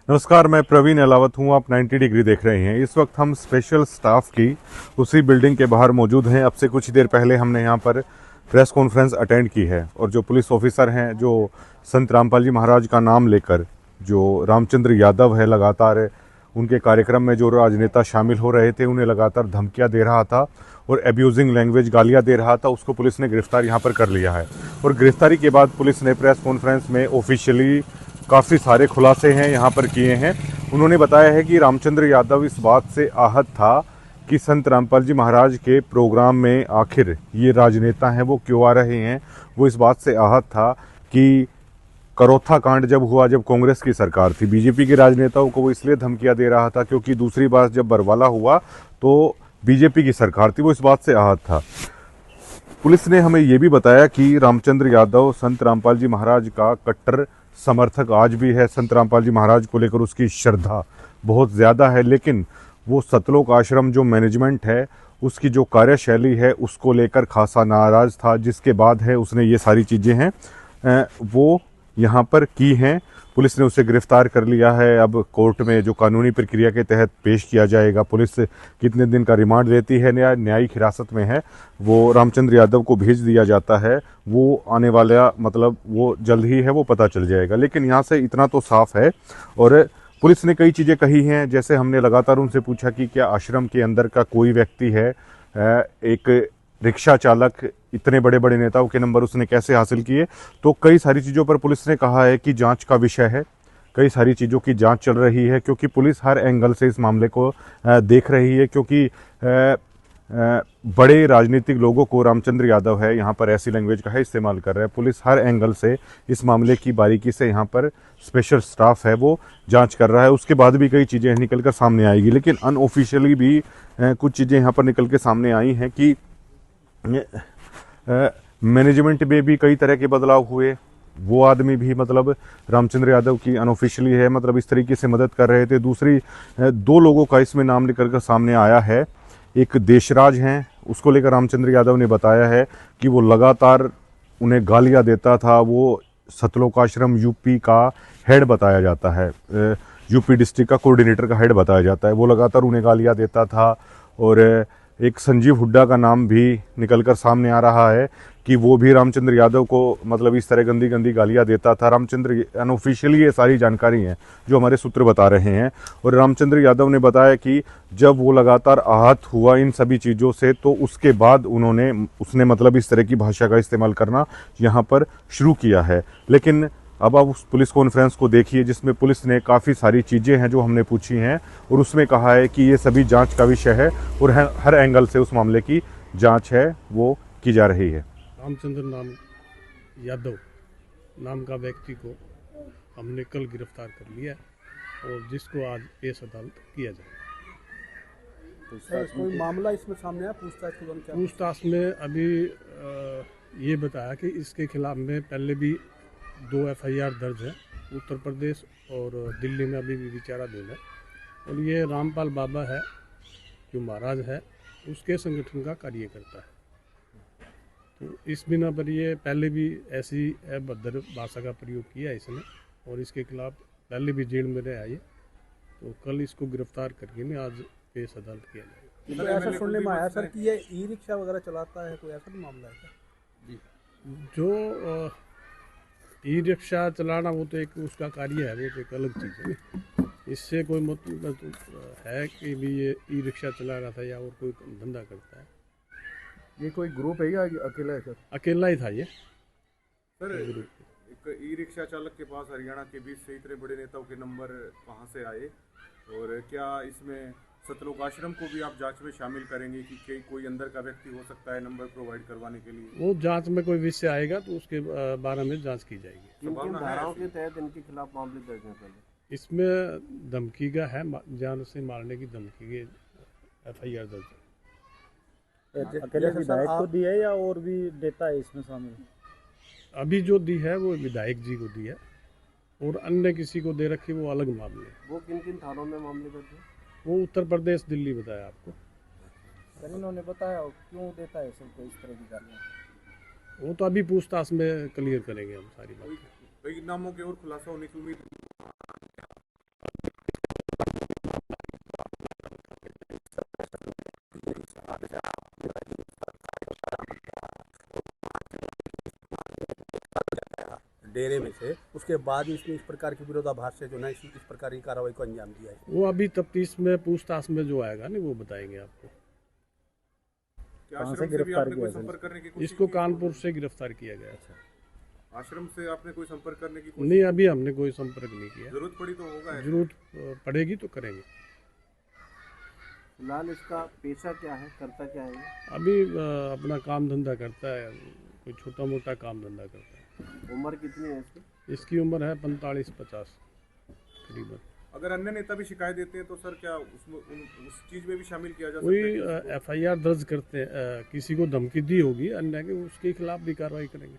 नमस्कार, मैं प्रवीण अलावत हूँ। आप 90 डिग्री देख रहे हैं। इस वक्त हम स्पेशल स्टाफ की उसी बिल्डिंग के बाहर मौजूद हैं। अब से कुछ देर पहले हमने यहाँ पर प्रेस कॉन्फ्रेंस अटेंड की है और जो पुलिस ऑफिसर हैं, जो संत रामपाल जी महाराज का नाम लेकर जो रामचंद्र यादव है, लगातार उनके कार्यक्रम में जो राजनेता शामिल हो रहे थे, उन्हें लगातार धमकियां दे रहा था और एब्यूजिंग लैंग्वेज, गालियां दे रहा था। उसको पुलिस ने गिरफ्तार यहाँ पर कर लिया है और गिरफ्तारी के बाद पुलिस ने प्रेस कॉन्फ्रेंस में ऑफिशियली काफ़ी सारे खुलासे हैं यहाँ पर किए हैं। उन्होंने बताया है कि रामचंद्र यादव इस बात से आहत था कि संत रामपाल जी महाराज के प्रोग्राम में आखिर ये राजनेता हैं वो क्यों आ रहे हैं। वो इस बात से आहत था कि करोथा कांड जब हुआ, जब कांग्रेस की सरकार थी, बीजेपी के राजनेताओं को वो इसलिए धमकियां दे रहा था क्योंकि दूसरी बार जब बरवाला हुआ तो बीजेपी की सरकार थी। वो इस बात से आहत था। पुलिस ने हमें ये भी बताया कि रामचंद्र यादव संत रामपाल जी महाराज का कट्टर समर्थक आज भी है। संत रामपाल जी महाराज को लेकर उसकी श्रद्धा बहुत ज़्यादा है, लेकिन वो सतलोक आश्रम जो मैनेजमेंट है, उसकी जो कार्यशैली है, उसको लेकर खासा नाराज़ था। जिसके बाद है उसने ये सारी चीज़ें हैं वो यहाँ पर की हैं। पुलिस ने उसे गिरफ्तार कर लिया है। अब कोर्ट में जो कानूनी प्रक्रिया के तहत पेश किया जाएगा। पुलिस कितने दिन का रिमांड देती है, न्यायिक हिरासत में है, वो रामचंद्र यादव को भेज दिया जाता है। वो आने वाला मतलब वो जल्द ही है, वो पता चल जाएगा। लेकिन यहाँ से इतना तो साफ है। और पुलिस ने कई चीज़ें कही हैं, जैसे हमने लगातार उनसे पूछा कि क्या आश्रम के अंदर का कोई व्यक्ति है, एक रिक्शा चालक, इतने बड़े बड़े नेताओं के नंबर उसने कैसे हासिल किए। तो कई सारी चीज़ों पर पुलिस ने कहा है कि जांच का विषय है, कई सारी चीज़ों की जांच चल रही है, क्योंकि पुलिस हर एंगल से इस मामले को देख रही है। क्योंकि बड़े राजनीतिक लोगों को, रामचंद्र यादव है यहाँ पर ऐसी लैंग्वेज का है इस्तेमाल कर रहा है। पुलिस हर एंगल से इस मामले की बारीकी से यहाँ पर स्पेशल स्टाफ है वो जांच कर रहा है। उसके बाद भी कई चीज़ें निकल कर सामने आएगी, लेकिन अनऑफिशियली भी कुछ चीज़ें यहाँ पर निकल के सामने आई हैं कि मैनेजमेंट में भी कई तरह के बदलाव हुए। वो आदमी भी मतलब रामचंद्र यादव की अनऑफिशियली है, मतलब इस तरीके से मदद कर रहे थे। दूसरी दो लोगों का इसमें नाम निकल कर सामने आया है। एक देशराज हैं, उसको लेकर रामचंद्र यादव ने बताया है कि वो लगातार उन्हें गालियां देता था। वो सतलोक आश्रम यूपी का हेड बताया जाता है, यूपी डिस्ट्रिक्ट का कोऑर्डिनेटर का हेड बताया जाता है। वो लगातार उन्हें गालियां देता था। और एक संजीव हुड्डा का नाम भी निकलकर सामने आ रहा है कि वो भी रामचंद्र यादव को मतलब इस तरह गंदी गंदी गालियां देता था। रामचंद्र अनऑफिशियली ये सारी जानकारी है जो हमारे सूत्र बता रहे हैं। और रामचंद्र यादव ने बताया कि जब वो लगातार आहत हुआ इन सभी चीज़ों से, तो उसके बाद उसने मतलब इस तरह की भाषा का इस्तेमाल करना यहाँ पर शुरू किया है। लेकिन अब आप उस पुलिस कॉन्फ्रेंस को देखिए, जिसमें पुलिस ने काफ़ी सारी चीज़ें हैं जो हमने पूछी हैं और उसमें कहा है कि ये सभी जांच का विषय है और हर एंगल से उस मामले की जांच है वो की जा रही है। रामचंद्र यादव नाम का व्यक्ति को हमने कल गिरफ्तार कर लिया और जिसको आज केस अदालत किया जाए। कोई मामला इसमें सामने आया पूछताछ के दौरान? क्या पूछताछ में अभी ये बताया कि इसके खिलाफ में पहले भी 2 FIR दर्ज है, उत्तर प्रदेश और दिल्ली में अभी भी विचाराधीन है। और ये रामपाल बाबा है जो महाराज है, उसके संगठन का कार्य करता है। तो इस बिना पर ये पहले भी ऐसी अभद्र भाषा का प्रयोग किया है इसने और इसके खिलाफ पहले भी जेल में रहा ये। तो कल इसको गिरफ्तार करके ना आज केस अदालत किया जाएगा। तो ऐसा सुनने में आया सर कि ये ई-रिक्शा वगैरह चलाता है, कोई ऐसा भी मामला है क्या? जो ई-रिक्शा चलाना वो तो एक उसका कार्य है, वो तो एक अलग चीज़ है। इससे कोई मतलब है कि भी ये ई-रिक्शा चला रहा था या और कोई धंधा करता है। ये कोई ग्रुप है या अकेला है सर? अकेला ही था ये। सर, एक ई रिक्शा चालक के पास हरियाणा के बीच से इतने बड़े नेताओं के नंबर कहाँ से आए, और क्या इसमें सतलोक आश्रम को भी आप जांच में शामिल करेंगे कि कोई अंदर का व्यक्ति हो सकता है नंबर प्रोवाइड करवाने के लिए? वो जांच में कोई विषय आएगा तो उसके बारे में जांच की जाएगी। किन धाराओं के तहत इनके खिलाफ मामले दर्ज हैं? पहले इसमें धमकी का है, जान से मारने की धमकी के FIR दर्ज है। अकेले विधायक को दी है या और भी नेता है इसमें शामिल? अभी जो दी है वो विधायक जी को दी है और अन्य किसी को दे रखी वो अलग मामले है। वो किन किन थानों में मामले दर्ज है? वो उत्तर प्रदेश, दिल्ली बताया आपको। सर इन्होंने बताया क्यों देता है सबको इस तरह की गालियाँ? वो तो अभी पूछताछ में क्लियर करेंगे हम सारी बातें। कई नामों के और खुलासा होने की उम्मीद डेरे में से, उसके बाद इसने इस प्रकार के विरोधाभास से जो ना इस प्रकार की कार्रवाई को अंजाम दिया है? वो अभी तफ्तीश में पूछताछ में जो आएगा ना वो बताएंगे आपको। कहाँ से गिरफ्तार किया संपर्क करने की कोशिश इसको कानपुर से गिरफ्तार किया गया। आश्रम से आपने कोई संपर्क करने की नहीं, अभी हमने कोई संपर्क नहीं किया। जरूरत पड़ी तो होगा। जरूरत पड़ेगी तो करेंगे। फिलहाल इसका पेशा क्या है, करता क्या है? अभी अपना काम धंधा करता है, कोई छोटा मोटा काम धंधा करता है। उम्र कितनी है इसकी? इसकी उम्र है 45-50 करीबन। अगर अन्य नेता भी शिकायत देते हैं तो सर क्या उसमें उस चीज में भी शामिल किया जा सकता कोई है? FIR दर्ज करते हैं, किसी को धमकी दी होगी अन्य के, उसके खिलाफ भी कार्रवाई करेंगे।